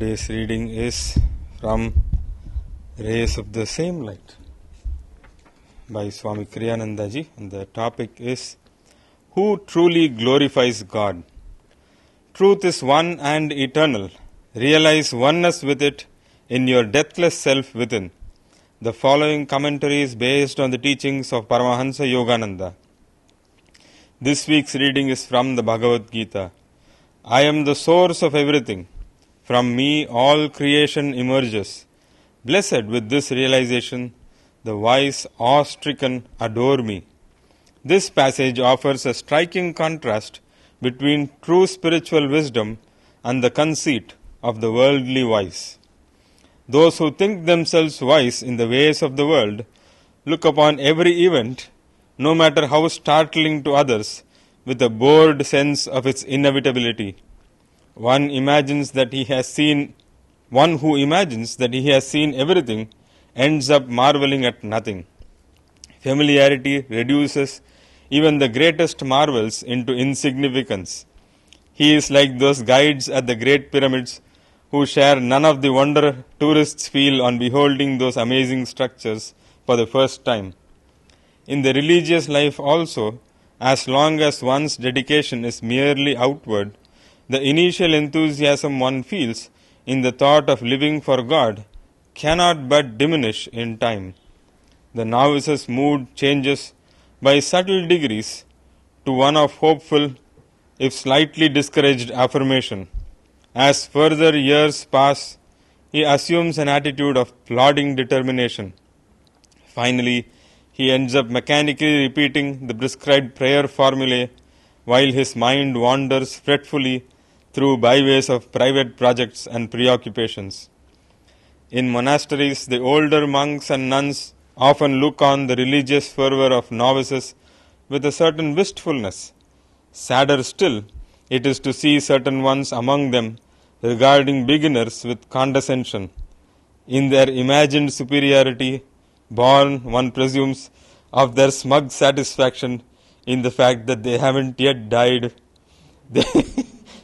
Today's reading is from Rays of the Same Light by Swami Kriyanandaji, and the topic is Who Truly Glorifies God? Truth is one and eternal. Realize oneness with it in your deathless self within. The following commentary is based on the teachings of Paramahansa Yogananda. This week's reading is from the Bhagavad Gita. I am the source of everything. From me all creation emerges. Blessed with this realization, the wise, awe-stricken adore me. This passage offers a striking contrast between true spiritual wisdom and the conceit of the worldly wise. Those who think themselves wise in the ways of the world look upon every event, no matter how startling to others, with a bored sense of its inevitability. One who imagines that he has seen everything ends up marveling at nothing. Familiarity reduces even the greatest marvels into insignificance. He is like those guides at the Great Pyramids who share none of the wonder tourists feel on beholding those amazing structures for the first time. In the religious life also, as long as one's dedication is merely outward, the initial enthusiasm one feels in the thought of living for God cannot but diminish in time. The novice's mood changes by subtle degrees to one of hopeful, if slightly discouraged, affirmation. As further years pass, he assumes an attitude of plodding determination. Finally, he ends up mechanically repeating the prescribed prayer formulae while his mind wanders fretfully through byways of private projects and preoccupations. In monasteries, the older monks and nuns often look on the religious fervor of novices with a certain wistfulness. Sadder still, it is to see certain ones among them regarding beginners with condescension. In their imagined superiority, born, one presumes, of their smug satisfaction in the fact that they haven't yet died,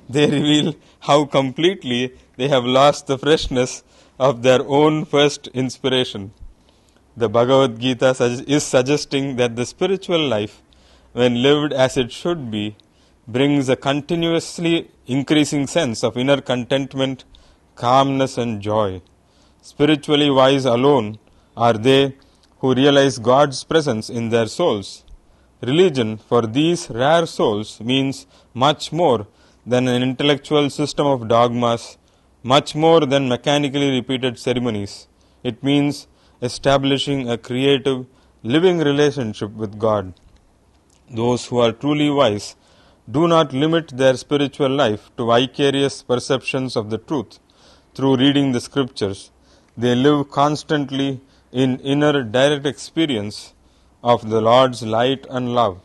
they reveal how completely they have lost the freshness of their own first inspiration. The Bhagavad Gita is suggesting that the spiritual life, when lived as it should be, brings a continuously increasing sense of inner contentment, calmness and joy. Spiritually wise alone are they who realize God's presence in their souls. Religion for these rare souls means much more than an intellectual system of dogmas, much more than mechanically repeated ceremonies. It means establishing a creative, living relationship with God. Those who are truly wise do not limit their spiritual life to vicarious perceptions of the truth through reading the scriptures. They live constantly in inner direct experience of the Lord's light and love.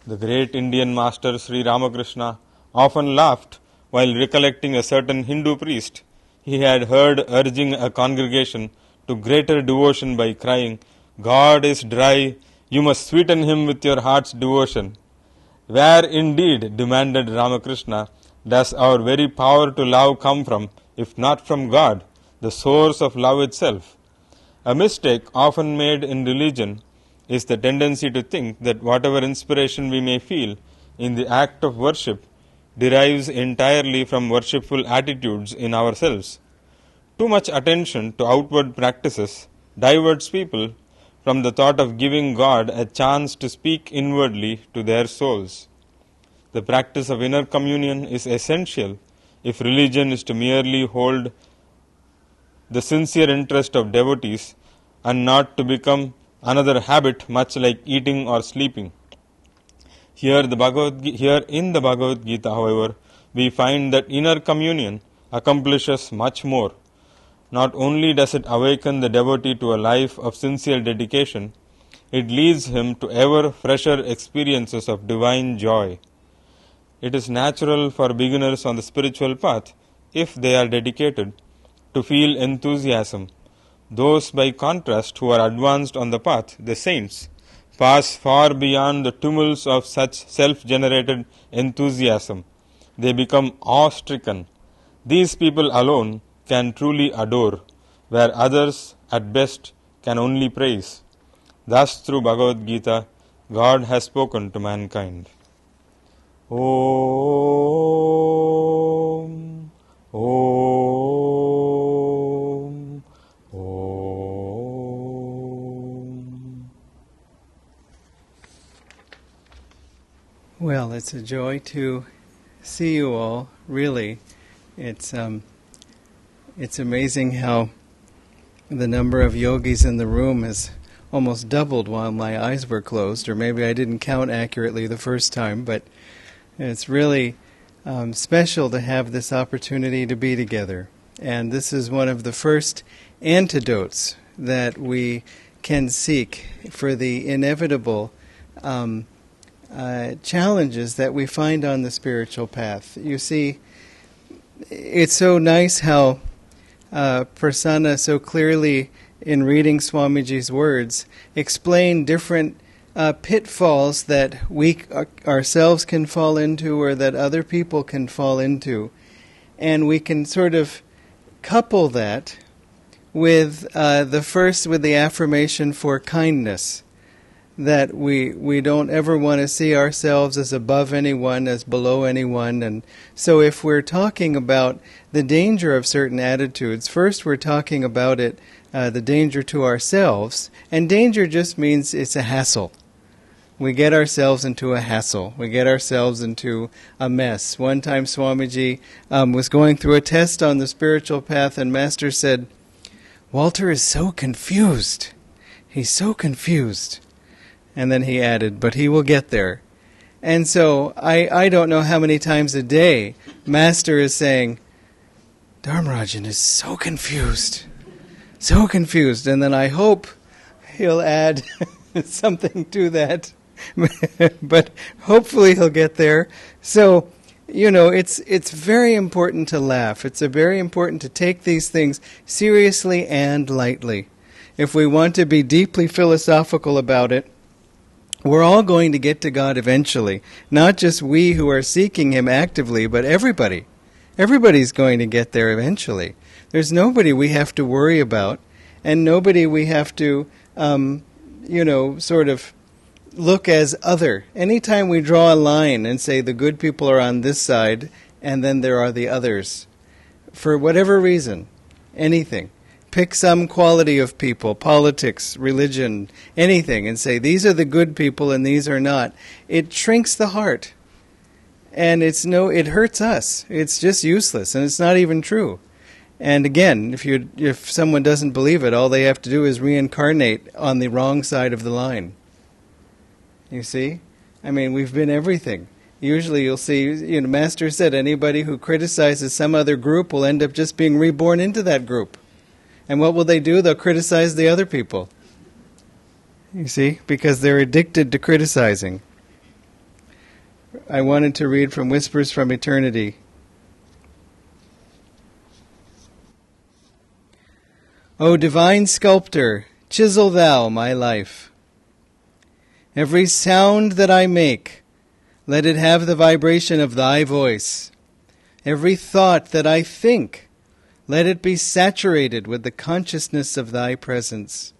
The great Indian master Sri Ramakrishna often laughed while recollecting a certain Hindu priest he had heard urging a congregation to greater devotion by crying, God is dry, you must sweeten him with your heart's devotion. Where indeed, demanded Ramakrishna, does our very power to love come from, if not from God, the source of love itself? A mistake often made in religion is the tendency to think that whatever inspiration we may feel in the act of worship derives entirely from worshipful attitudes in ourselves. Too much attention to outward practices diverts people from the thought of giving God a chance to speak inwardly to their souls. The practice of inner communion is essential if religion is to merely hold the sincere interest of devotees and not to become another habit much like eating or sleeping. Here in the Bhagavad Gita, however, we find that inner communion accomplishes much more. Not only does it awaken the devotee to a life of sincere dedication, it leads him to ever fresher experiences of divine joy. It is natural for beginners on the spiritual path, if they are dedicated, to feel enthusiasm. Those, by contrast, who are advanced on the path, the saints, pass far beyond the tumults of such self-generated enthusiasm. They become awe-stricken. These people alone can truly adore, where others, at best, can only praise. Thus, through Bhagavad Gita, God has spoken to mankind. Om, Om, Om. Well, it's a joy to see you all, really. It's amazing how the number of yogis in the room has almost doubled while my eyes were closed, or maybe I didn't count accurately the first time, but it's really special to have this opportunity to be together. And this is one of the first antidotes that we can seek for the inevitable challenges that we find on the spiritual path. You see, it's so nice how Prasanna so clearly, in reading Swamiji's words, explained different pitfalls that we ourselves can fall into or that other people can fall into. And we can sort of couple that with the affirmation for kindness, that we don't ever want to see ourselves as above anyone, as below anyone. And so if we're talking about the danger of certain attitudes, first we're talking about it, the danger to ourselves, and danger just means it's a hassle. We get ourselves into a hassle. We get ourselves into a mess. One time Swamiji was going through a test on the spiritual path, and Master said, "Walter is so confused. He's so confused." And then he added, "But he will get there." And so I don't know how many times a day Master is saying, "Dharmarajan is so confused. So confused." And then I hope he'll add something to that. But hopefully he'll get there. So, it's very important to laugh. It's very important to take these things seriously and lightly. If we want to be deeply philosophical about it, we're all going to get to God eventually. Not just we who are seeking Him actively, but everybody. Everybody's going to get there eventually. There's nobody we have to worry about, and nobody we have to, sort of look as other. Anytime we draw a line and say the good people are on this side, and then there are the others, for whatever reason, anything. Pick some quality of people, politics, religion, anything, and say these are the good people and these are not. It shrinks the heart. And it hurts us. It's just useless, and it's not even true. And again, if someone doesn't believe it, all they have to do is reincarnate on the wrong side of the line. You see? I mean, we've been everything. Usually you'll see, Master said anybody who criticizes some other group will end up just being reborn into that group. And what will they do? They'll criticize the other people. You see? Because they're addicted to criticizing. I wanted to read from Whispers from Eternity. O divine sculptor, chisel thou my life. Every sound that I make, let it have the vibration of thy voice. Every thought that I think, let it be saturated with the consciousness of thy presence.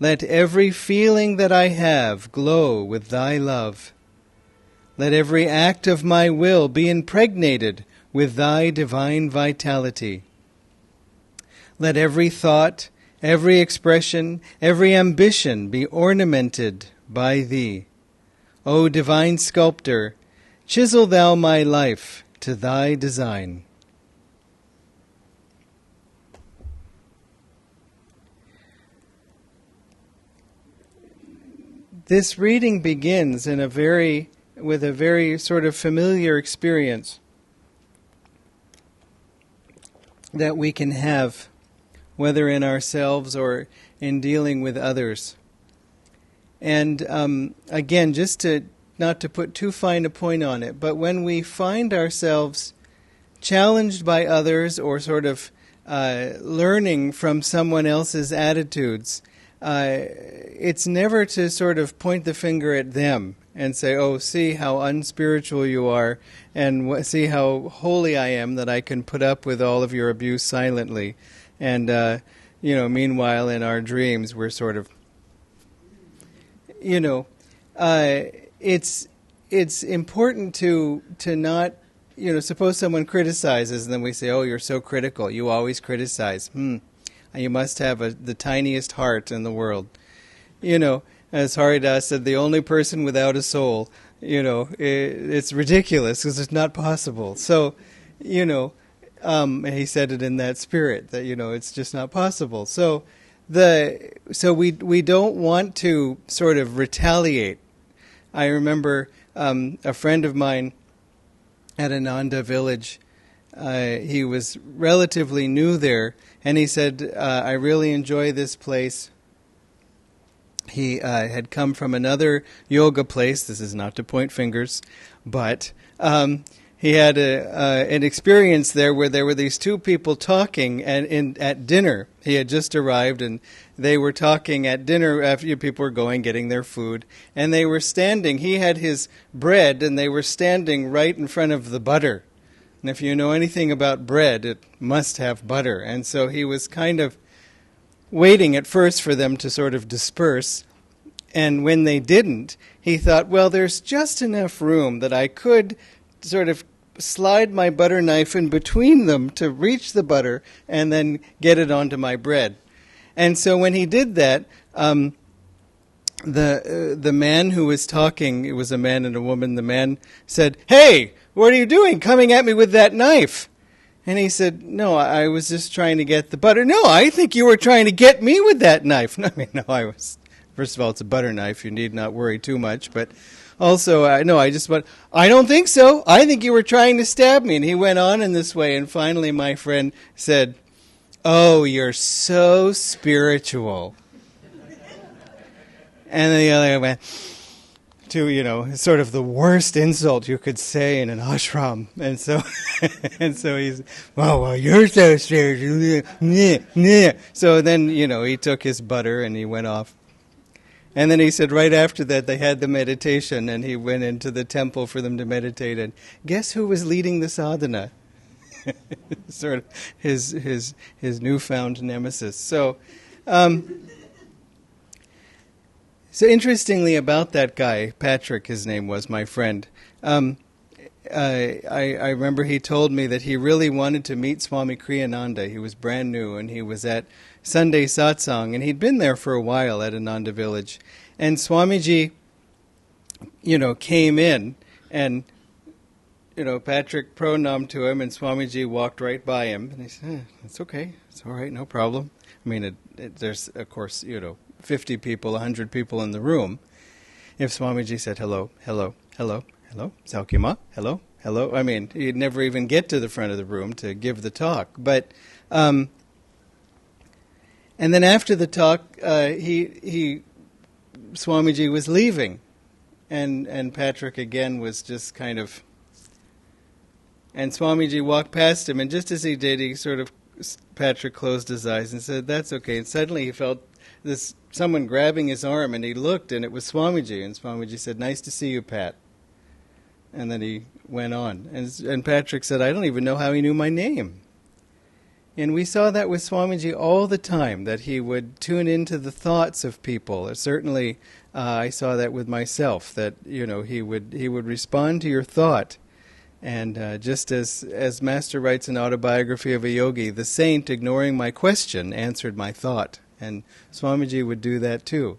Let every feeling that I have glow with thy love. Let every act of my will be impregnated with thy divine vitality. Let every thought, every expression, every ambition be ornamented by thee. O divine sculptor, chisel thou my life to thy design. This reading begins with a very sort of familiar experience that we can have, whether in ourselves or in dealing with others. And again, not to put too fine a point on it, but when we find ourselves challenged by others or sort of learning from someone else's attitudes, it's never to sort of point the finger at them and say, oh, see how unspiritual you are, and see how holy I am that I can put up with all of your abuse silently. And, meanwhile in our dreams we're sort of, it's important to not, suppose someone criticizes and then we say, oh, you're so critical, you always criticize. You must have the tiniest heart in the world. As Haridas said, the only person without a soul, it's ridiculous because it's not possible. So, he said it in that spirit that, it's just not possible. So we don't want to sort of retaliate. I remember a friend of mine at Ananda village, he was relatively new there, and he said, I really enjoy this place. He had come from another yoga place. This is not to point fingers, but he had an experience there where there were these two people talking at dinner. He had just arrived, and they were talking at dinner after people were going, getting their food. And they were standing. He had his bread, and they were standing right in front of the butter. And if you know anything about bread, it must have butter. And so he was kind of waiting at first for them to sort of disperse. And when they didn't, he thought, well, there's just enough room that I could sort of slide my butter knife in between them to reach the butter and then get it onto my bread. And so when he did that, the man who was talking, it was a man and a woman, the man said, "Hey, what are you doing coming at me with that knife?" And he said, "No, I was just trying to get the butter." "No, I think you were trying to get me with that knife." No, I was. First of all, it's a butter knife. You need not worry too much. But also, I don't think so. I think you were trying to stab me. And he went on in this way. And finally, my friend said, "Oh, you're so spiritual." And then the other guy went to, sort of the worst insult you could say in an ashram. And so, he's, well, you're so spiritual. So then, he took his butter and he went off. And then he said right after that they had the meditation and he went into the temple for them to meditate. And guess who was leading the sadhana? Sort of his newfound nemesis. So interestingly about that guy, Patrick, his name was, my friend, I remember he told me that he really wanted to meet Swami Kriyananda. He was brand new, and he was at Sunday satsang, and he'd been there for a while at Ananda Village. And Swamiji, came in, and, Patrick pranam to him, and Swamiji walked right by him. And he said, "It's okay. It's all right. No problem." I mean, there's, of course, 50 people, 100 people in the room. If Swamiji said, "Hello, hello, hello, hello, Saukima, hello, hello," I mean, he'd never even get to the front of the room to give the talk. But, and then after the talk, Swamiji was leaving, and Patrick again was just kind of, and Swamiji walked past him, and just as he did, Patrick closed his eyes and said, "That's okay." And suddenly he felt someone grabbing his arm, and he looked, and it was Swamiji. And Swamiji said, "Nice to see you, Pat." And then he went on. And Patrick said, "I don't even know how he knew my name." And we saw that with Swamiji all the time, that he would tune into the thoughts of people. Certainly, I saw that with myself, that, he would respond to your thought. And just as Master writes an autobiography of a yogi, the saint, ignoring my question, answered my thought. And Swamiji would do that too.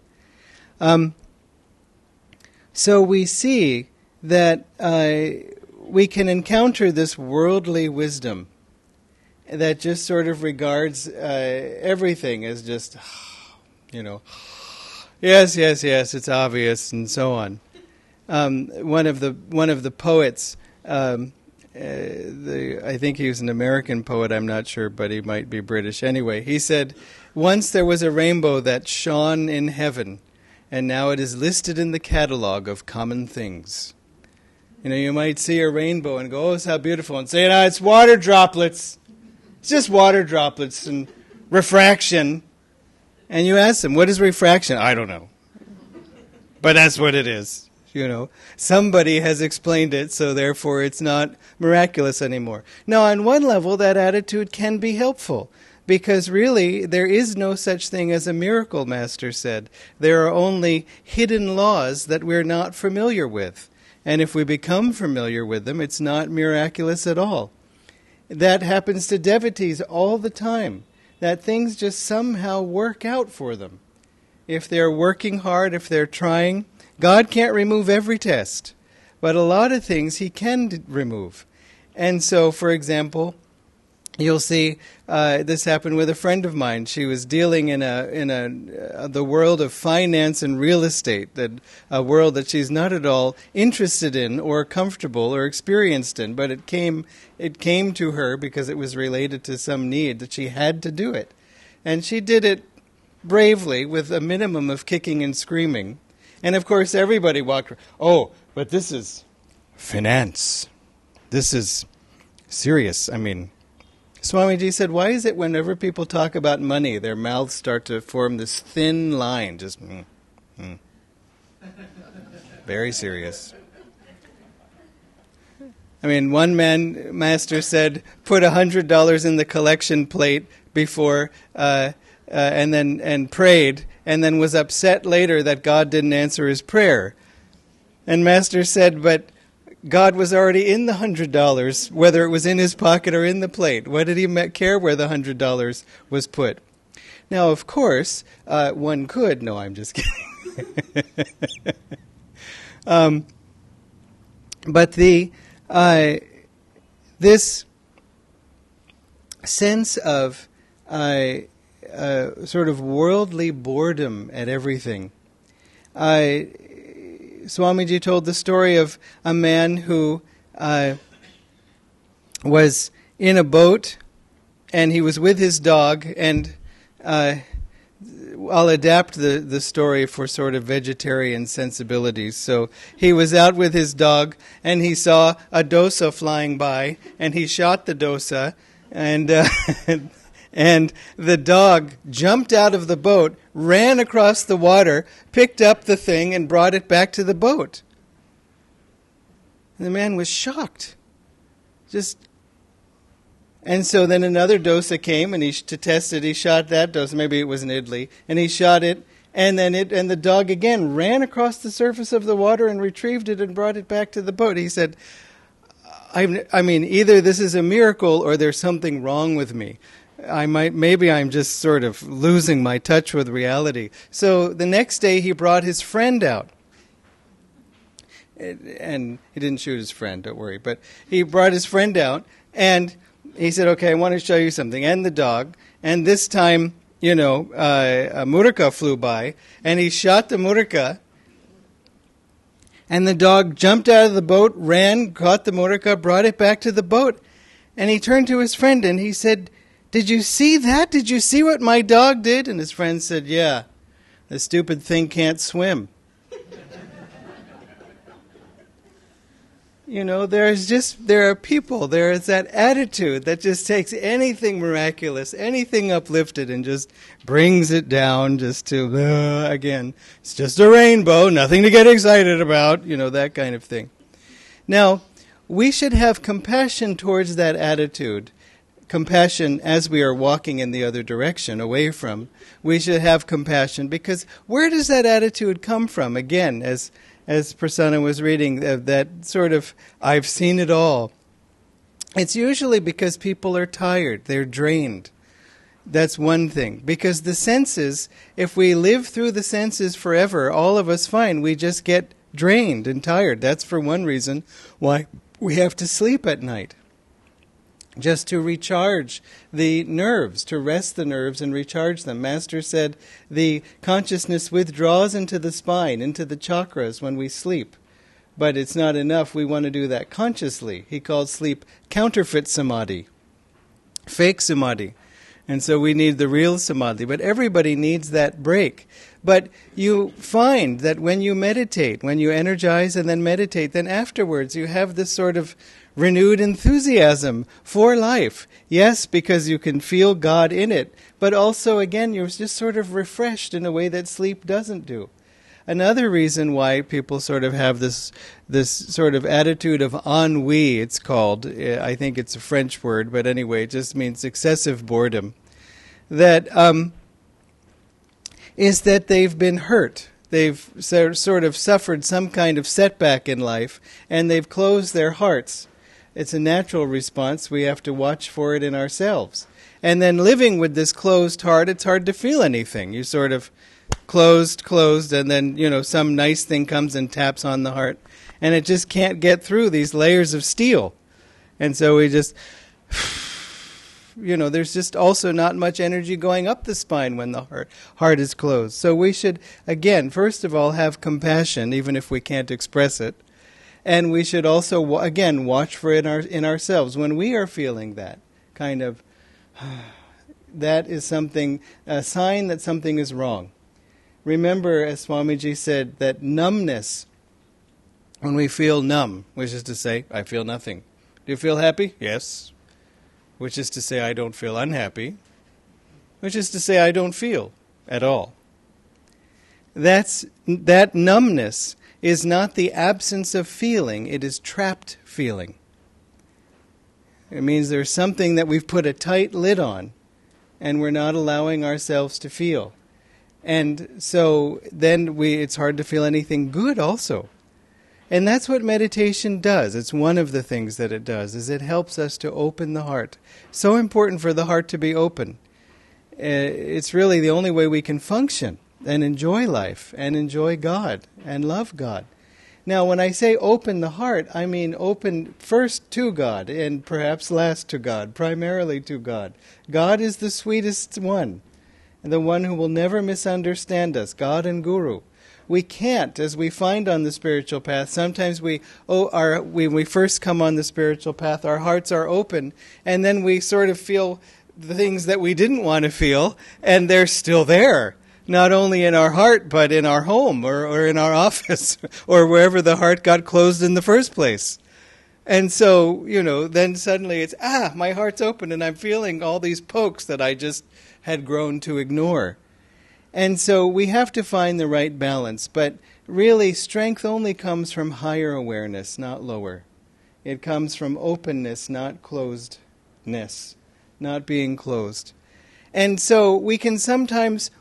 So we see that we can encounter this worldly wisdom that just sort of regards everything as just, yes, it's obvious, and so on. One of the poets, I think he was an American poet, I'm not sure, but he might be British. Anyway, he said, "Once there was a rainbow that shone in heaven, and now it is listed in the catalogue of common things." You might see a rainbow and go, "Oh, it's how beautiful," and say, "No, it's water droplets. It's just water droplets and refraction." And you ask them, "What is refraction?" "I don't know. But that's what it is." Somebody has explained it, so therefore it's not miraculous anymore. Now, on one level, that attitude can be helpful, because really there is no such thing as a miracle, Master said. There are only hidden laws that we're not familiar with. And if we become familiar with them, it's not miraculous at all. That happens to devotees all the time, that things just somehow work out for them. If they're working hard, if they're trying, God can't remove every test, but a lot of things He can remove. And so, for example, you'll see this happened with a friend of mine. She was dealing in the world of finance and real estate, a world that she's not at all interested in or comfortable or experienced in. But it came to her because it was related to some need that she had to do it, and she did it bravely with a minimum of kicking and screaming. And of course, everybody walked around, "Oh, but this is finance. This is serious." I mean, Swamiji said, why is it whenever people talk about money, their mouths start to form this thin line, just very serious? I mean, one master said, put $100 in the collection plate before, and prayed, and then was upset later that God didn't answer his prayer. And Master said, but God was already in the $100, whether it was in his pocket or in the plate. What did he care where the $100 was put? Now, of course, one could. No, I'm just kidding. But this sense of sort of worldly boredom at everything. Swamiji told the story of a man who was in a boat, and he was with his dog, and I'll adapt the story for sort of vegetarian sensibilities. So he was out with his dog, and he saw a dosa flying by, and he shot the dosa, and and the dog jumped out of the boat, ran across the water, picked up the thing, and brought it back to the boat. And the man was shocked. And so then another dosa came, and to test it, he shot that dosa. Maybe it was an idli, and he shot it, and the dog again ran across the surface of the water and retrieved it and brought it back to the boat. He said, I mean, either this is a miracle or there's something wrong with me. Maybe I'm just sort of losing my touch with reality. So the next day he brought his friend out. And he didn't shoot his friend, don't worry. But he brought his friend out, and he said, okay, I want to show you something. And the dog. And this time, a muraka flew by, and he shot the muraka. And the dog jumped out of the boat, ran, caught the muraka, brought it back to the boat. And he turned to his friend and he said, did you see that? Did you see what my dog did? And his friend said, yeah, the stupid thing can't swim. There are people, there is that attitude that just takes anything miraculous, anything uplifted, and just brings it down just to, again, it's just a rainbow, nothing to get excited about, that kind of thing. Now, we should have compassion towards that attitude. Compassion as we are walking in the other direction, away from. We should have compassion, because where does that attitude come from? Again, as Prasanna was reading, that sort of, I've seen it all. It's usually because people are tired, they're drained. That's one thing. Because the senses, if we live through the senses forever, all of us fine, we just get drained and tired. That's for one reason why we have to sleep at night. Just to recharge the nerves, to rest the nerves and recharge them. Master said the consciousness withdraws into the spine, into the chakras when we sleep. But it's not enough. We want to do that consciously. He called sleep counterfeit samadhi, fake samadhi. And so we need the real samadhi. But everybody needs that break. But you find that when you meditate, when you energize and then meditate, then afterwards you have this sort of renewed enthusiasm for life. Yes, because you can feel God in it, but also, again, you're just sort of refreshed in a way that sleep doesn't do. another reason why people sort of have this sort of attitude of ennui, it's called. I think it's a French word, but anyway, it just means excessive boredom. That is that they've been hurt. They've sort of suffered some kind of setback in life, and they've closed their hearts. It's a natural response. We have to watch for it in ourselves. And then living with this closed heart, it's hard to feel anything. You sort of closed, and then, some nice thing comes and taps on the heart, and it just can't get through these layers of steel. And so we just, there's just also not much energy going up the spine when the heart is closed. So we should, again, first of all, have compassion, even if we can't express it. And we should also, again, watch for it in ourselves. When we are feeling that kind of, that is a sign that something is wrong. Remember, as Swamiji said, that numbness, when we feel numb, which is to say, I feel nothing. Do you feel happy? Yes. Which is to say, I don't feel unhappy. Which is to say, I don't feel at all. That numbness is not the absence of feeling, it is trapped feeling. It means there's something that we've put a tight lid on, and we're not allowing ourselves to feel. And so then it's hard to feel anything good also. And that's what meditation does. It's one of the things that it does, is it helps us to open the heart. So important for the heart to be open. It's really the only way we can function and enjoy life and enjoy God and love God. Now, when I say open the heart, I mean open first to God and perhaps last to God, primarily to God. God is the sweetest one, the one who will never misunderstand us, God and Guru. We can't, as we find on the spiritual path, sometimes when we first come on the spiritual path, our hearts are open, and then we sort of feel the things that we didn't want to feel, and they're still there. Not only in our heart, but in our home or in our office or wherever the heart got closed in the first place. And so, then suddenly it's, my heart's open and I'm feeling all these pokes that I just had grown to ignore. And so we have to find the right balance. But really, strength only comes from higher awareness, not lower. It comes from openness, not closedness, not being closed. And so we can sometimes...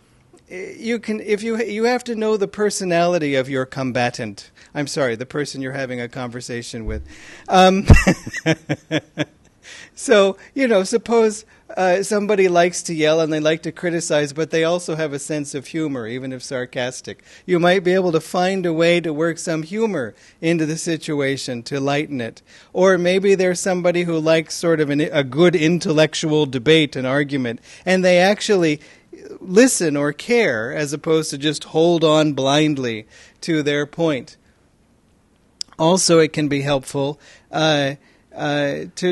You have to know the personality of your combatant. I'm sorry, the person you're having a conversation with. So, suppose somebody likes to yell and they like to criticize, but they also have a sense of humor, even if sarcastic. You might be able to find a way to work some humor into the situation to lighten it. Or maybe there's somebody who likes sort of a good intellectual debate, an argument, and they actually listen or care as opposed to just hold on blindly to their point. Also, it can be helpful to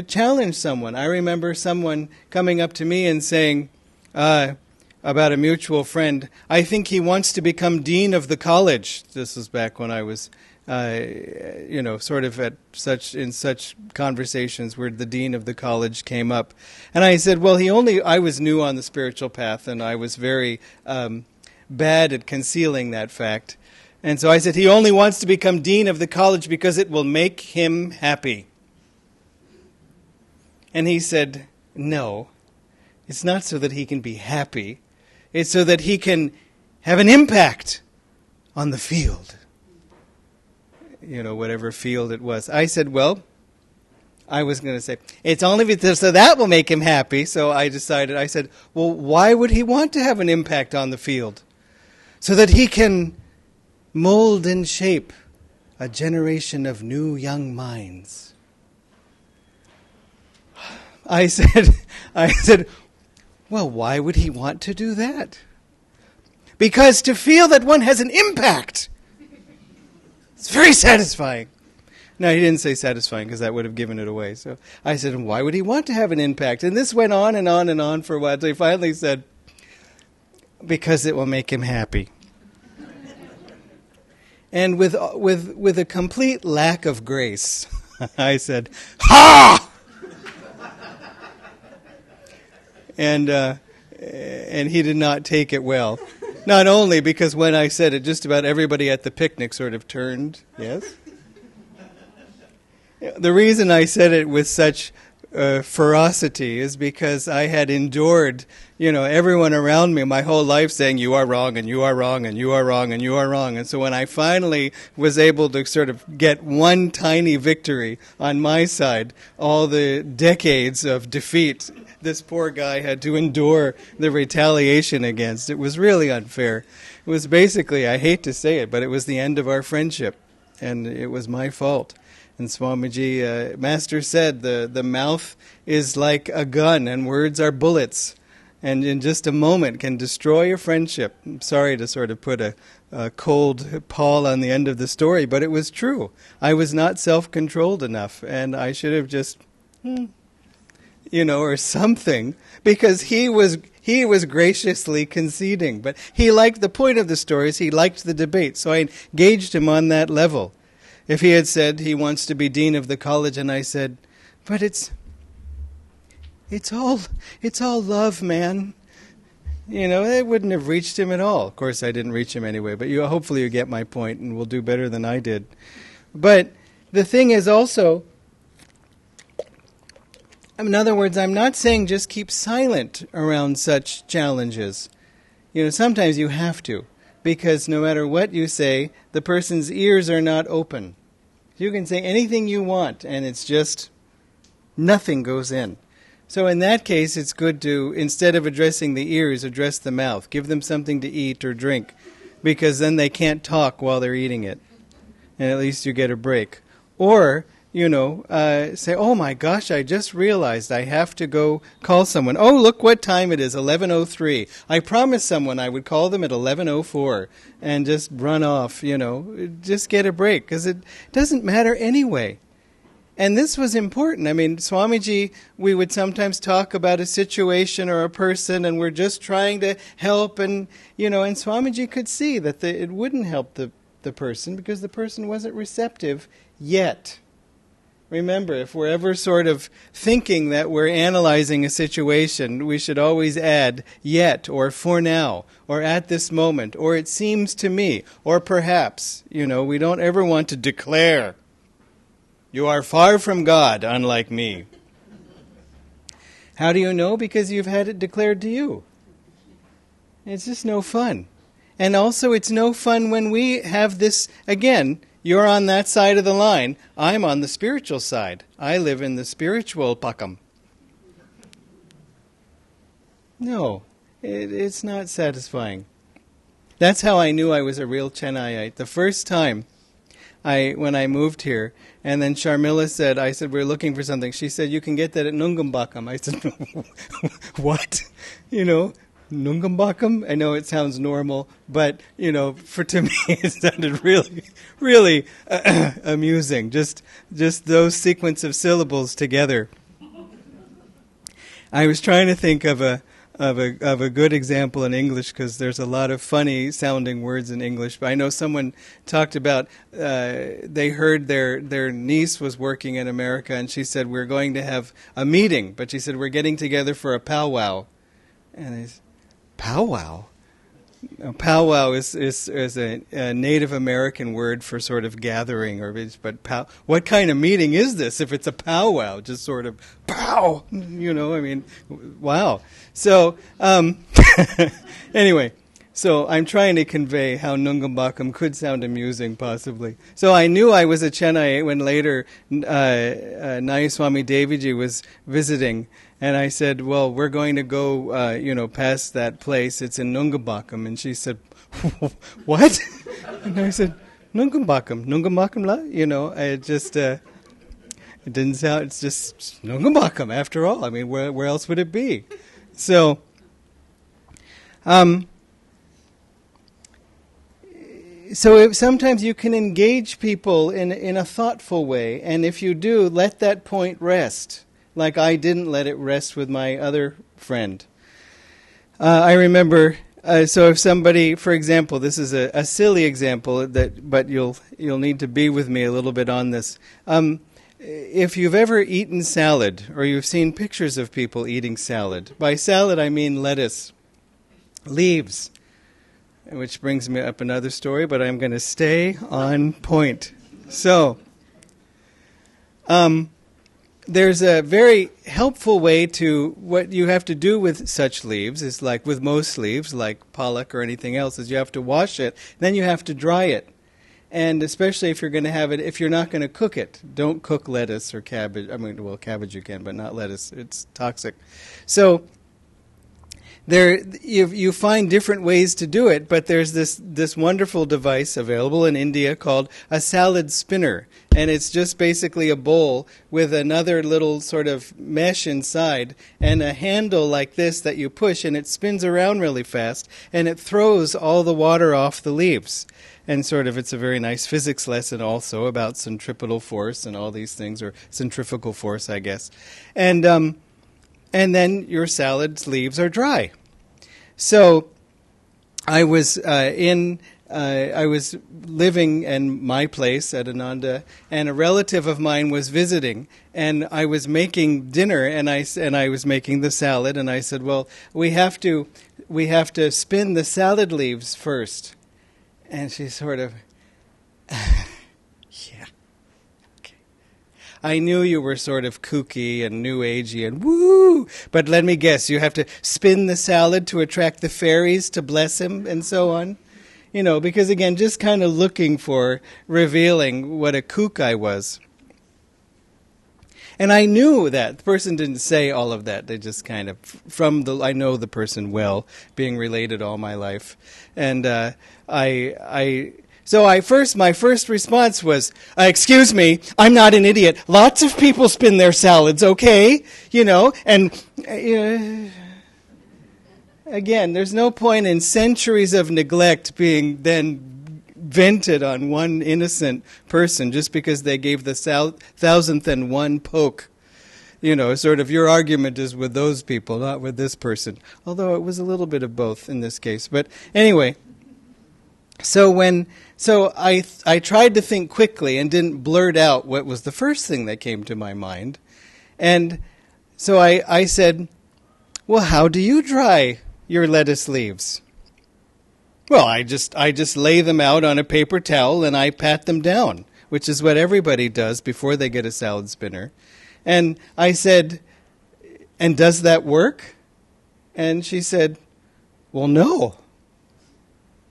challenge someone. I remember someone coming up to me and saying about a mutual friend, I think he wants to become dean of the college. This was back when I was sort of in such conversations where the dean of the college came up. And I said, well, I was new on the spiritual path and I was very bad at concealing that fact. And so I said, he only wants to become dean of the college because it will make him happy. And he said, no, it's not so that he can be happy. It's so that he can have an impact on the field. Whatever field it was. I said, well, I was going to say, it's only because so that will make him happy. So I said, well, why would he want to have an impact on the field? So that he can mold and shape a generation of new young minds. I said, well, why would he want to do that? Because to feel that one has an impact, it's very satisfying. No, he didn't say satisfying because that would have given it away. So I said, why would he want to have an impact? And this went on and on and on for a while until he finally said, because it will make him happy. And with a complete lack of grace, I said, ha! And he did not take it well. Not only because when I said it, just about everybody at the picnic sort of turned, yes? The reason I said it with such ferocity is because I had endured, everyone around me my whole life saying, you are wrong, and you are wrong, and you are wrong, and you are wrong. And so when I finally was able to sort of get one tiny victory on my side, all the decades of defeat this poor guy had to endure the retaliation against, it was really unfair. It was basically, I hate to say it, but it was the end of our friendship, and it was my fault. And Swamiji, Master said, the mouth is like a gun and words are bullets. And in just a moment can destroy a friendship. I'm sorry to sort of put a cold pall on the end of the story, but it was true. I was not self-controlled enough, and I should have just, or something, because he was graciously conceding. But he liked the point of the stories, he liked the debate, so I engaged him on that level. If he had said he wants to be dean of the college, and I said, but it's all love, man. It wouldn't have reached him at all. Of course, I didn't reach him anyway, but hopefully you get my point and will do better than I did. But the thing is also, in other words, I'm not saying just keep silent around such challenges. Sometimes you have to. Because no matter what you say, the person's ears are not open. You can say anything you want, and it's just nothing goes in. So in that case, it's good to, instead of addressing the ears, address the mouth. Give them something to eat or drink, because then they can't talk while they're eating it. And at least you get a break. Or, say, oh my gosh, I just realized I have to go call someone. Oh, look what time it is, 11:03. I promised someone I would call them at 11:04 and just run off, just get a break, because it doesn't matter anyway. And this was important. I mean, Swamiji, we would sometimes talk about a situation or a person, and we're just trying to help, and, and Swamiji could see that it wouldn't help the person because the person wasn't receptive yet. Remember, if we're ever sort of thinking that we're analyzing a situation, we should always add yet, or for now, or at this moment, or it seems to me, or perhaps. We don't ever want to declare, you are far from God, unlike me. How do you know? Because you've had it declared to you. It's just no fun. And also it's no fun when we have this, again, you're on that side of the line. I'm on the spiritual side. I live in the spiritual pakam. No, it's not satisfying. That's how I knew I was a real Chennaiite. The first time when I moved here, and then Sharmila said, I said, we're looking for something. She said, you can get that at Nungambakam. I said, what? Nungambakam? I know it sounds normal, but, to me it sounded really, really amusing. Just those sequence of syllables together. I was trying to think of a good example in English, because there's a lot of funny sounding words in English. But I know someone talked about they heard their niece was working in America, and she said, we're going to have a meeting, but she said, we're getting together for a powwow. And I said, powwow? Powwow is a Native American word for sort of gathering, what kind of meeting is this if it's a powwow? Just sort of pow, wow. So anyway, so I'm trying to convey how Nungambakam could sound amusing, possibly. So I knew I was a Chennai when later Nayaswami Deviji was visiting. And I said, well, we're going to go, past that place. It's in Nungambakam. And she said, what? And I said, Nungambakam la? It just, it didn't sound, it's just Nungambakam after all. I mean, where else would it be? So, sometimes you can engage people in a thoughtful way. And if you do, let that point rest. Like I didn't let it rest with my other friend. I remember, so if somebody, for example, this is a silly example, but you'll need to be with me a little bit on this. If you've ever eaten salad, or you've seen pictures of people eating salad, by salad I mean lettuce, leaves, which brings me up another story, but I'm going to stay on point. So, there's a very helpful way to what you have to do with such leaves is like with most leaves, like pollock or anything else, is you have to wash it, then you have to dry it. And especially if you're going to have it, if you're not going to cook it, don't cook lettuce or cabbage. I mean, well, cabbage you can, but not lettuce. It's toxic. So there, you find different ways to do it, but there's this wonderful device available in India called a salad spinner. And it's just basically a bowl with another little sort of mesh inside and a handle like this that you push, and it spins around really fast, and it throws all the water off the leaves. And sort of, it's a very nice physics lesson also about centripetal force and all these things, or centrifugal force, I guess. And then your salad leaves are dry. So I was I was living in my place at Ananda, and a relative of mine was visiting, and I was making dinner, and I was making the salad, and I said, "Well, we have to spin the salad leaves first." And she sort of, yeah, okay. I knew you were sort of kooky and new agey and woo, but let me guess, you have to spin the salad to attract the fairies to bless him and so on. You know, because again, just kind of looking for revealing what a kook I was. And I knew that. The person didn't say all of that. They just kind of, I know the person well, being related all my life. And my first response was, excuse me, I'm not an idiot. Lots of people spin their salads, okay? You know, and again, there's no point in centuries of neglect being then vented on one innocent person just because they gave the 1,000th poke. You know, sort of your argument is with those people, not with this person. Although it was a little bit of both in this case. But anyway, so I tried to think quickly and didn't blurt out what was the first thing that came to my mind. And so I said, well, how do you dry your lettuce leaves? Well, I just lay them out on a paper towel and I pat them down, which is what everybody does before they get a salad spinner. And I said, and does that work? And she said, well, no.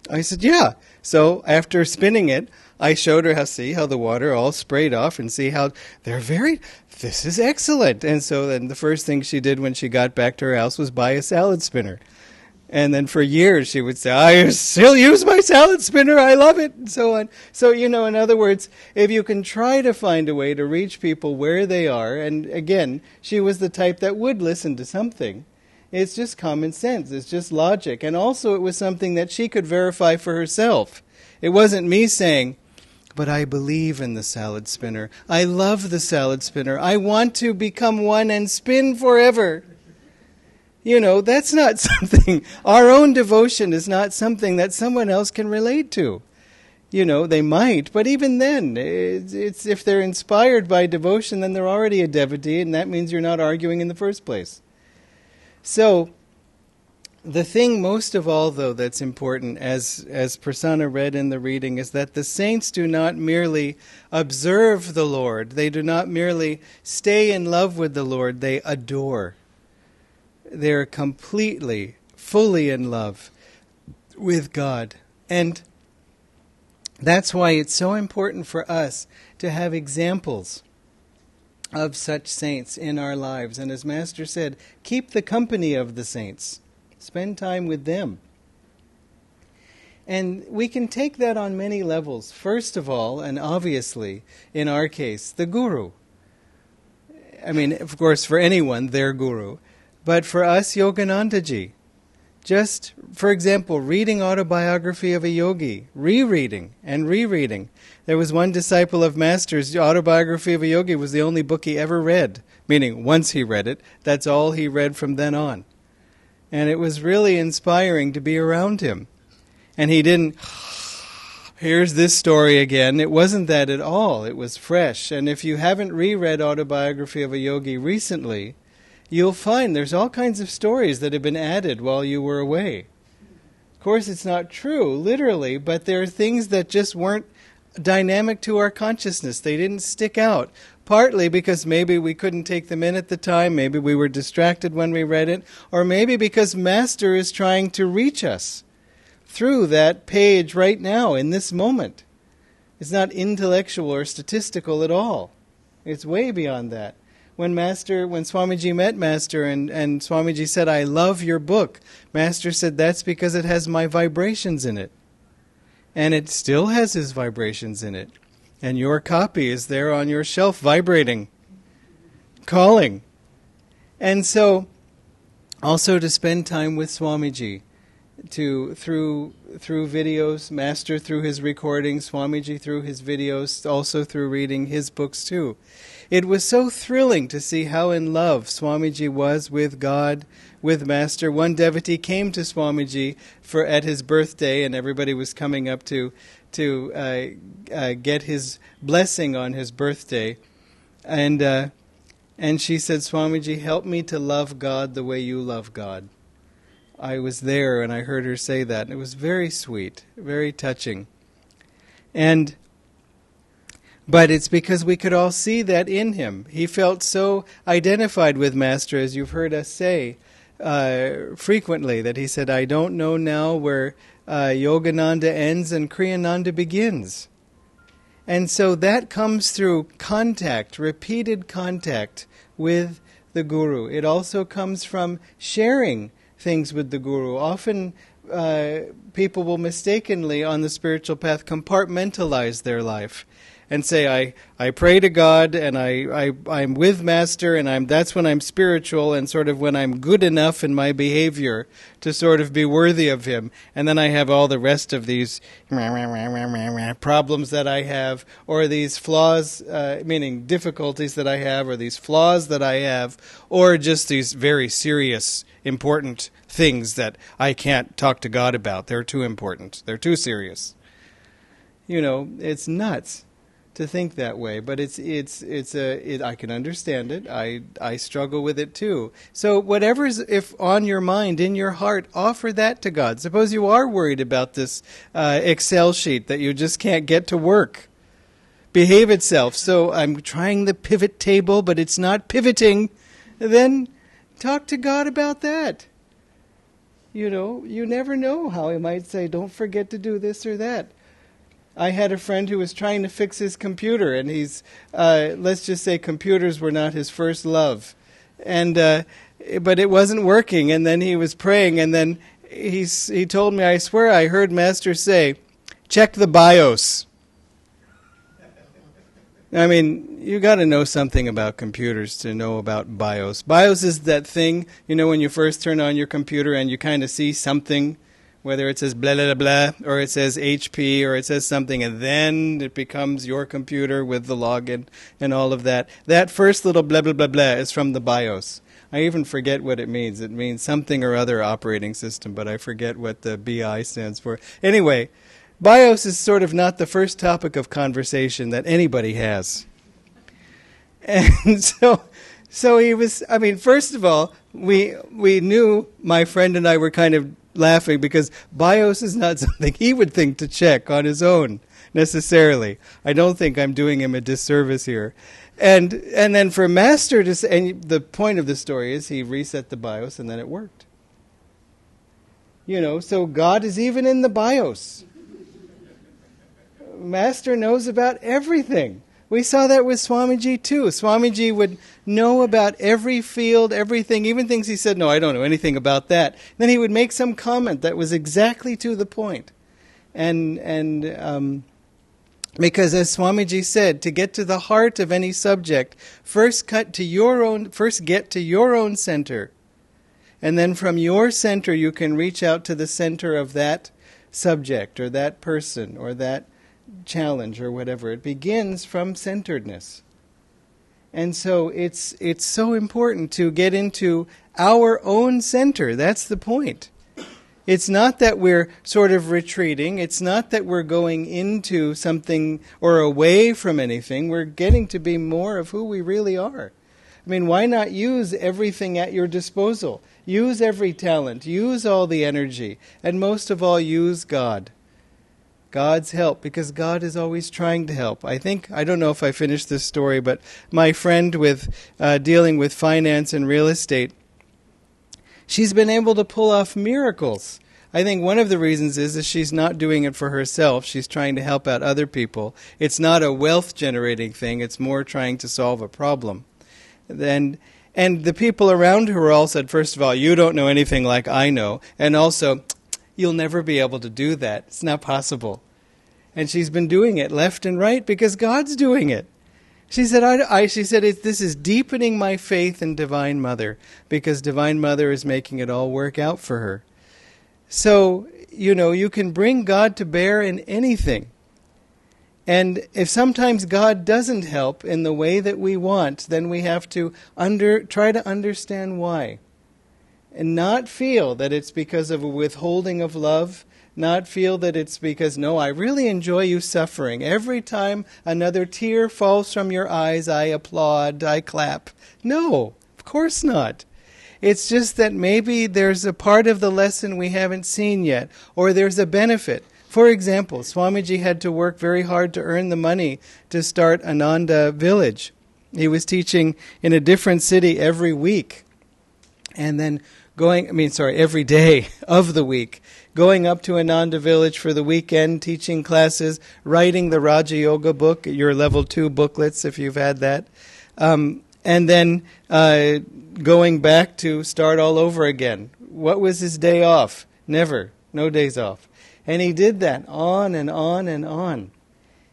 I said, yeah. So after spinning it, I showed her how the water all sprayed off and see how this is excellent. And so then the first thing she did when she got back to her house was buy a salad spinner. And then for years she would say, I still use my salad spinner, I love it, and so on. So, you know, in other words, if you can try to find a way to reach people where they are, and again, she was the type that would listen to something. It's just common sense, it's just logic. And also it was something that she could verify for herself. It wasn't me saying, but I believe in the salad spinner. I love the salad spinner. I want to become one and spin forever. You know, that's not something, our own devotion is not something that someone else can relate to. You know, they might, but even then, it's if they're inspired by devotion, then they're already a devotee, and that means you're not arguing in the first place. So, the thing most of all, though, that's important, as Prasanna read in the reading, is that the saints do not merely observe the Lord. They do not merely stay in love with the Lord. They adore. They're completely, fully in love with God. And that's why it's so important for us to have examples of such saints in our lives. And as Master said, keep the company of the saints. Spend time with them. And we can take that on many levels. First of all, and obviously, in our case, the Guru. I mean, of course, for anyone, their Guru. But for us, Yoganandaji, just, for example, reading autobiography of a yogi, rereading and rereading. There was one disciple of Master's, autobiography of a yogi was the only book he ever read, meaning once he read it, that's all he read from then on. And it was really inspiring to be around him. And he didn't, here's this story again. It wasn't that at all. It was fresh. And if you haven't reread autobiography of a yogi recently, you'll find there's all kinds of stories that have been added while you were away. Of course, it's not true, literally, but there are things that just weren't dynamic to our consciousness. They didn't stick out. Partly because maybe we couldn't take them in at the time, maybe we were distracted when we read it, or maybe because Master is trying to reach us through that page right now, in this moment. It's not intellectual or statistical at all. It's way beyond that. When Swamiji met Master and Swamiji said, "I love your book," Master said, "That's because it has my vibrations in it." And it still has his vibrations in it. And your copy is there on your shelf vibrating, calling. And so, also to spend time with Swamiji, through videos, Master through his recordings, Swamiji through his videos, also through reading his books too. It was so thrilling to see how in love Swamiji was with God, with Master. One devotee came to Swamiji at his birthday, and everybody was coming up to get his blessing on his birthday. And she said, "Swamiji, help me to love God the way you love God." I was there and I heard her say that, and it was very sweet, very touching. But it's because we could all see that in him. He felt so identified with Master, as you've heard us say frequently, that he said, "I don't know now where Yogananda ends and Kriyananda begins." And so that comes through contact, repeated contact with the Guru. It also comes from sharing things with the Guru. Often people will mistakenly on the spiritual path compartmentalize their life and say, I pray to God and I'm with Master and that's when I'm spiritual and sort of when I'm good enough in my behavior to sort of be worthy of him. And then I have all the rest of these problems that I have, or these flaws, meaning difficulties that I have, or these flaws that I have, or just these very serious, important things that I can't talk to God about. They're too important. They're too serious. It's nuts to think that way, but I can understand it. I struggle with it too. So whatever's if on your mind, in your heart, offer that to God. Suppose you are worried about this Excel sheet that you just can't get to work, behave itself. So I'm trying the pivot table, but it's not pivoting. Then talk to God about that. You never know how he might say, "Don't forget to do this or that." I had a friend who was trying to fix his computer, and let's just say computers were not his first love. But it wasn't working, and then he was praying, and then he told me, "I swear I heard Master say, check the BIOS." I mean, you got to know something about computers to know about BIOS. BIOS is that thing, when you first turn on your computer and you kind of see something, whether it says blah, blah, blah, or it says HP, or it says something, and then it becomes your computer with the login and all of that. That first little blah, blah, blah, blah is from the BIOS. I even forget what it means. It means something or other operating system, but I forget what the BI stands for. Anyway, BIOS is sort of not the first topic of conversation that anybody has. And so he was, first of all, we knew, my friend and I were kind of laughing because BIOS is not something he would think to check on his own necessarily. I don't think I'm doing him a disservice here. And then for Master to say, and the point of the story is he reset the BIOS and then it worked. So God is even in the BIOS. Master knows about everything. We saw that with Swamiji too. Swamiji would know about every field, everything, even things he said, "No, I don't know anything about that." Then he would make some comment that was exactly to the point. And because as Swamiji said, to get to the heart of any subject, first get to your own center. And then from your center you can reach out to the center of that subject or that person or that challenge or whatever. It begins from centeredness. And so it's so important to get into our own center. That's the point. It's not that we're sort of retreating. It's not that we're going into something or away from anything. We're getting to be more of who we really are. Why not use everything at your disposal? Use every talent. Use all the energy. And most of all, use God. God's help, because God is always trying to help. I don't know if I finished this story, but my friend with dealing with finance and real estate, she's been able to pull off miracles. I think one of the reasons is she's not doing it for herself. She's trying to help out other people. It's not a wealth-generating thing. It's more trying to solve a problem. And the people around her all said, first of all, you don't know anything like I know. And also, you'll never be able to do that. It's not possible. And she's been doing it left and right because God's doing it. She said, this is deepening my faith in Divine Mother, because Divine Mother is making it all work out for her. So, you can bring God to bear in anything. And if sometimes God doesn't help in the way that we want, then we have to try to understand why. And not feel that it's because of a withholding of love, not feel that it's because, no, I really enjoy you suffering. Every time another tear falls from your eyes, I applaud, I clap. No, of course not. It's just that maybe there's a part of the lesson we haven't seen yet, or there's a benefit. For example, Swamiji had to work very hard to earn the money to start Ananda village. He was teaching in a different city every week, and then every day of the week, going up to Ananda village for the weekend, teaching classes, writing the Raja Yoga book, your level 2 booklets if you've had that, and then going back to start all over again. What was his day off? Never. No days off. And he did that on and on and on.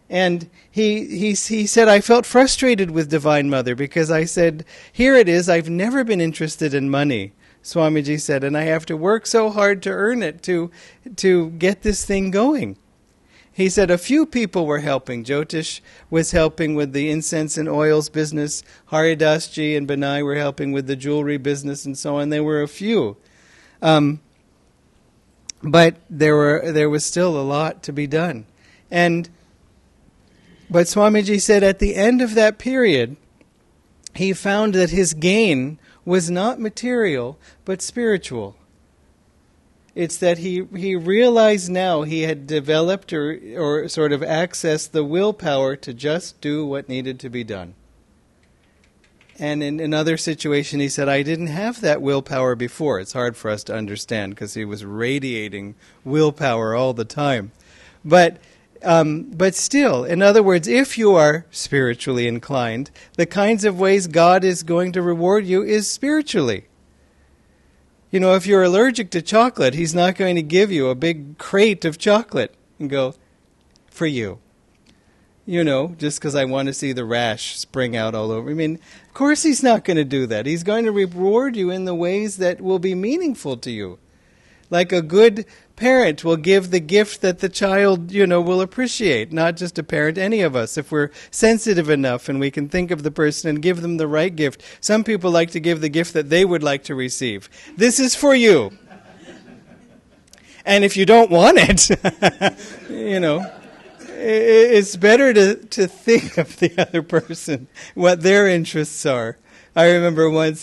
And he said, I felt frustrated with Divine Mother because I said, here it is, I've never been interested in money, Swamiji said, and I have to work so hard to earn it to get this thing going. He said a few people were helping. Jyotish was helping with the incense and oils business. Haridasji and Benai were helping with the jewelry business and so on. There were a few. But there was still a lot to be done. But Swamiji said at the end of that period, he found that his gain was not material, but spiritual. It's that he realized now he had developed or sort of accessed the willpower to just do what needed to be done. And in another situation, he said, I didn't have that willpower before. It's hard for us to understand because he was radiating willpower all the time. But still, in other words, if you are spiritually inclined, the kinds of ways God is going to reward you is spiritually. If you're allergic to chocolate, He's not going to give you a big crate of chocolate and go, for you. Just because I want to see the rash spring out all over. Of course He's not going to do that. He's going to reward you in the ways that will be meaningful to you. Like a good parent will give the gift that the child, will appreciate. Not just a parent, any of us. If we're sensitive enough and we can think of the person and give them the right gift. Some people like to give the gift that they would like to receive. This is for you. And if you don't want it, it's better to think of the other person, what their interests are. I remember once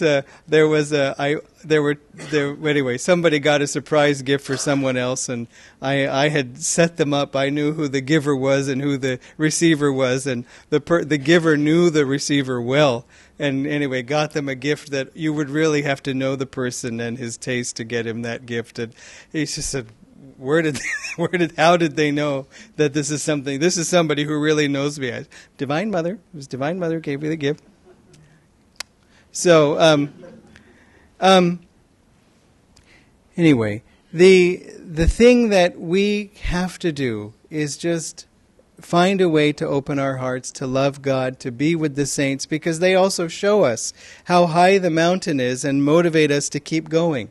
somebody got a surprise gift for someone else, and I had set them up. I knew who the giver was and who the receiver was, and the giver knew the receiver well. And anyway, got them a gift that you would really have to know the person and his taste to get him that gift. And he just said, how did they know that this is somebody who really knows me? Divine Mother. It was Divine Mother who gave me the gift. So, anyway, the thing that we have to do is just find a way to open our hearts to love God, to be with the saints, because they also show us how high the mountain is and motivate us to keep going.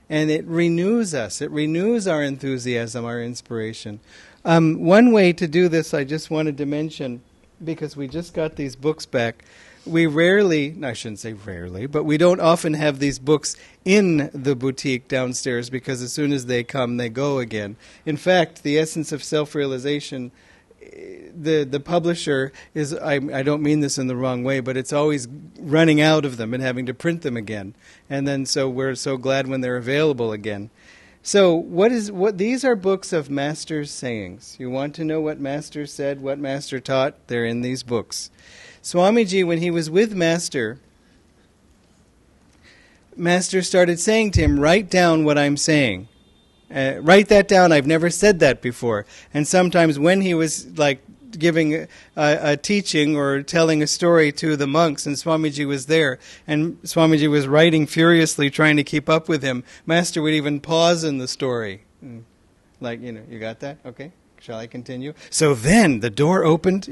And it renews us. It renews our enthusiasm, our inspiration. One way to do this I just wanted to mention, because we just got these books back. We I shouldn't say rarely, but we don't often have these books in the boutique downstairs because as soon as they come, they go again. In fact, the Essence of Self-Realization the publisher is, I don't mean this in the wrong way, but it's always running out of them and having to print them again. And then so we're so glad when they're available again. So these are books of Master's sayings. You want to know what Master said, what Master taught? They're in these books. Swamiji, when he was with Master, Master started saying to him, write down what I'm saying. Write that down. I've never said that before. And sometimes when he was like giving a teaching or telling a story to the monks, and Swamiji was there, and Swamiji was writing furiously, trying to keep up with him, Master would even pause in the story. Like, you got that? Okay. Shall I continue? So then the door opened,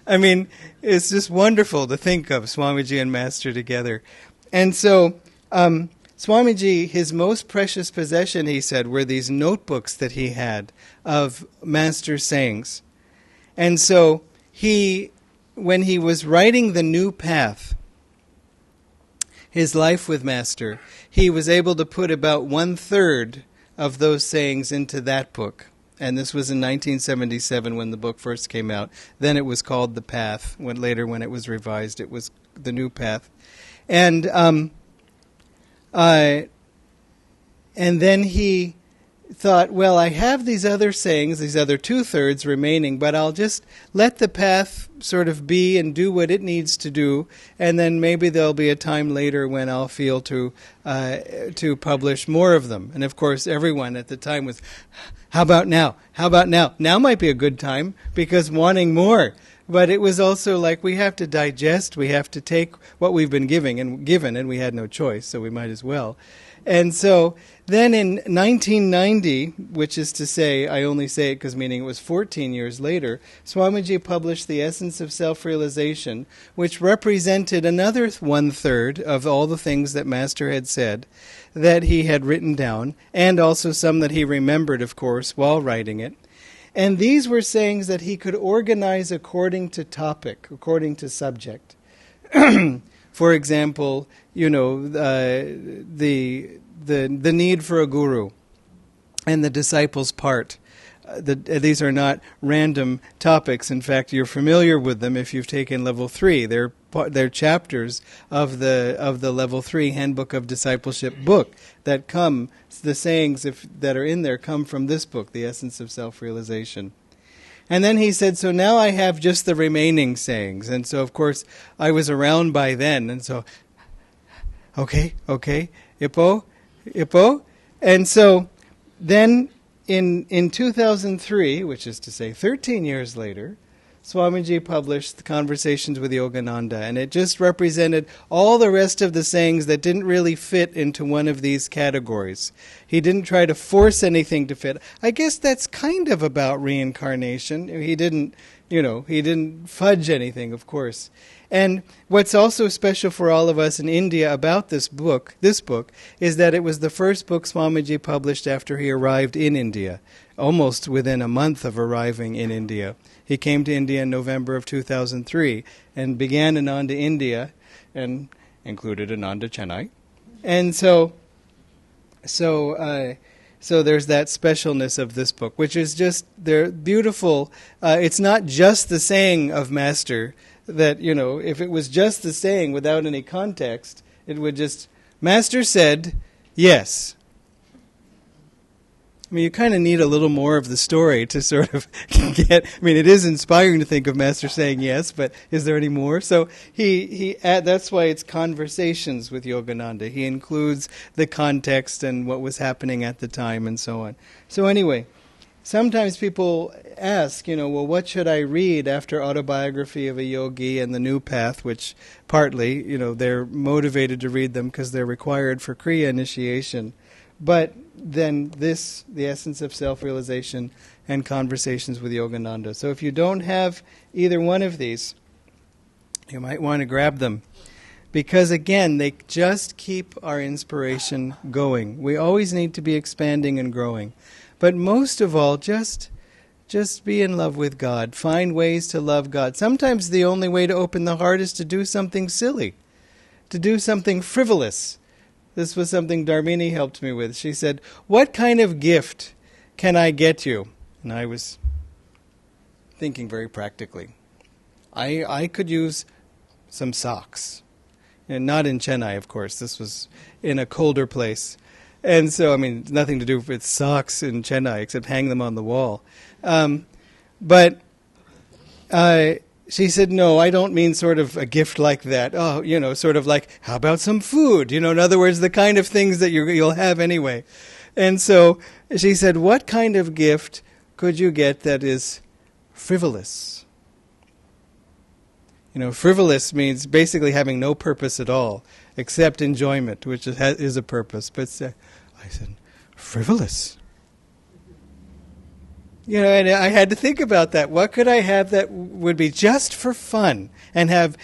I mean, it's just wonderful to think of Swamiji and Master together. And so Swamiji, his most precious possession, he said, were these notebooks that he had of Master's sayings. And so when he was writing the new path, his life with Master, he was able to put about 1/3 of those sayings into that book. And this was in 1977 when the book first came out. Then it was called The Path. Later, when it was revised, it was The New Path. And then he thought, well, I have these other sayings, these other 2/3 remaining, but I'll just let the path sort of be and do what it needs to do, and then maybe there'll be a time later when I'll feel to publish more of them. And of course, everyone at the time was, how about now? How about now? Now might be a good time, because wanting more. But it was also like we have to digest, we have to take what we've been given, and we had no choice, so we might as well. And so then in 1990, which is to say, I only say it because meaning it was 14 years later, Swamiji published The Essence of Self-Realization, which represented another 1/3 of all the things that Master had said that he had written down, and also some that he remembered, of course, while writing it. And these were sayings that he could organize according to topic, according to subject. For example, the need for a guru and the disciple's part. These are not random topics. In fact, you're familiar with them if you've taken level 3. They're chapters of the level 3 Handbook of Discipleship book that come. The sayings that are in there come from this book, The Essence of Self-Realization. And then he said, so now I have just the remaining sayings. And so, of course, I was around by then. And so, okay, Ippo. And so then in 2003, which is to say 13 years later, Swamiji published the Conversations with Yogananda, and it just represented all the rest of the sayings that didn't really fit into one of these categories. He didn't try to force anything to fit. I guess that's kind of about reincarnation. He didn't fudge anything, of course. And what's also special for all of us in India about this book, is that it was the first book Swamiji published after he arrived in India, almost within a month of arriving in India. He came to India in November of 2003 and began Ananda India and included Ananda Chennai. And so there's that specialness of this book, which is just, they're beautiful. It's not just the saying of Master that, if it was just the saying without any context, it would just, Master said, yes. I mean, you kind of need a little more of the story to sort of get. I mean, it is inspiring to think of Master saying yes, but is there any more? So that's why it's Conversations with Yogananda. He includes the context and what was happening at the time and so on. So anyway, sometimes people ask, well, what should I read after Autobiography of a Yogi and The New Path, which partly, they're motivated to read them because they're required for Kriya initiation. But then The Essence of Self-Realization and Conversations with Yogananda. So if you don't have either one of these, you might want to grab them. Because again, they just keep our inspiration going. We always need to be expanding and growing. But most of all, just be in love with God. Find ways to love God. Sometimes the only way to open the heart is to do something silly, to do something frivolous. This was something Dharmini helped me with. She said, what kind of gift can I get you? And I was thinking very practically. I could use some socks. And not in Chennai, of course. This was in a colder place. And so, I mean, nothing to do with socks in Chennai except hang them on the wall. But she said, no, I don't mean sort of a gift like that. Oh, you know, sort of like, how about some food? You know, in other words, the kind of things that you'll have anyway. And so she said, what kind of gift could you get that is frivolous? You know, frivolous means basically having no purpose at all, except enjoyment, which is a purpose. But I said, frivolous? You know, and I had to think about that. What could I have that would be just for fun and have,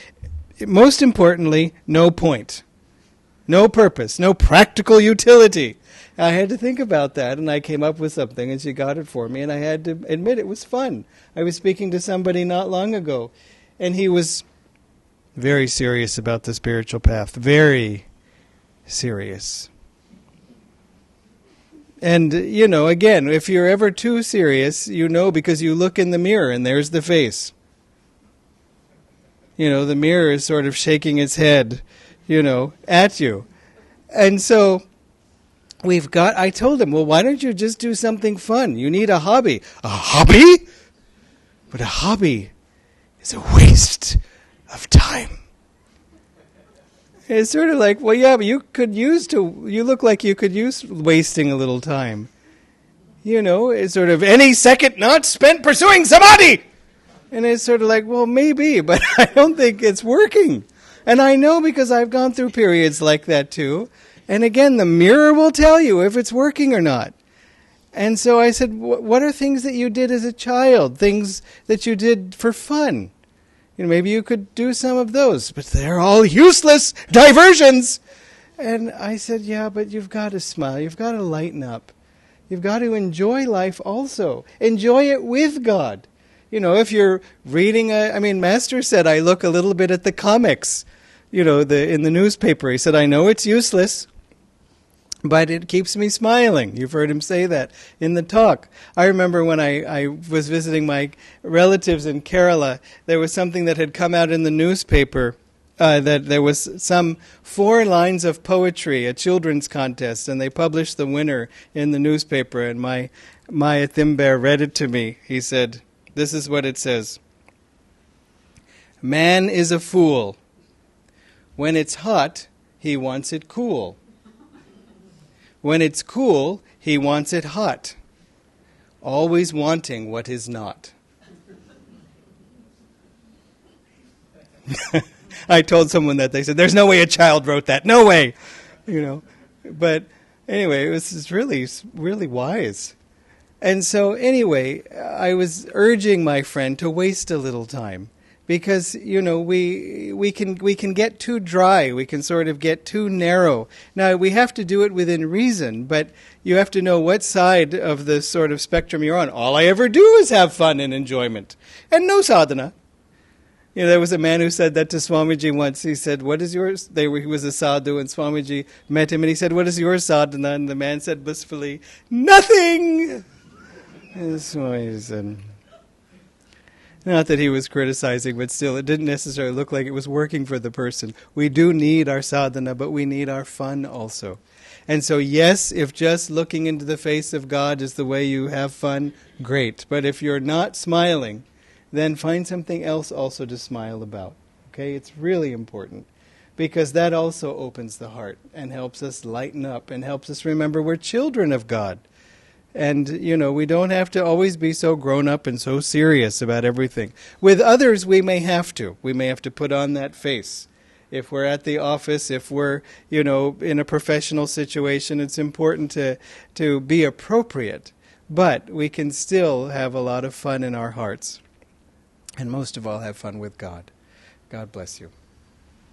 most importantly, no point, no purpose, no practical utility? I had to think about that, and I came up with something, and she got it for me, and I had to admit it was fun. I was speaking to somebody not long ago, and he was very serious about the spiritual path, very serious. And, you know, again, if you're ever too serious, you know because you look in the mirror and there's the face. You know, the mirror is sort of shaking its head, you know, at you. And so I told him, well, why don't you just do something fun? You need a hobby. A hobby? But a hobby is a waste of time. It's sort of like, well, yeah, but you look like you could use wasting a little time. You know, it's sort of any second not spent pursuing samadhi. And it's sort of like, well, maybe, but I don't think it's working. And I know because I've gone through periods like that too. And again, the mirror will tell you if it's working or not. And so I said, what are things that you did as a child? Things that you did for fun? You know, maybe you could do some of those, but they're all useless diversions. And I said, yeah, but you've got to smile. You've got to lighten up. You've got to enjoy life also. Enjoy it with God. You know, if you're reading Master said, I look a little bit at the comics, you know, in the newspaper. He said, I know it's useless, but it keeps me smiling. You've heard him say that in the talk. I remember when I was visiting my relatives in Kerala, there was something that had come out in the newspaper, that there was some 4 lines of poetry, a children's contest, and they published the winner in the newspaper, and my Thimber read it to me. He said, this is what it says. Man is a fool. When it's hot, he wants it cool. When it's cool, he wants it hot, always wanting what is not. I told someone that. They said, there's no way a child wrote that. No way. You know. But anyway, it was really, really wise. And so anyway, I was urging my friend to waste a little time. Because, you know, we can get too dry. We can sort of get too narrow. Now, we have to do it within reason, but you have to know what side of the sort of spectrum you're on. All I ever do is have fun and enjoyment, and no sadhana. You know, there was a man who said that to Swamiji once. He said, what is yours? He was a sadhu, and Swamiji met him, and he said, what is your sadhana? And the man said blissfully, nothing! And Swamiji said... Not that he was criticizing, but still, it didn't necessarily look like it was working for the person. We do need our sadhana, but we need our fun also. And so, yes, if just looking into the face of God is the way you have fun, great. But if you're not smiling, then find something else also to smile about. Okay? It's really important. Because that also opens the heart and helps us lighten up and helps us remember we're children of God. And, you know, we don't have to always be so grown up and so serious about everything. With others, we may have to. We may have to put on that face. If we're at the office, if we're, you know, in a professional situation, it's important to be appropriate. But we can still have a lot of fun in our hearts. And most of all, have fun with God. God bless you.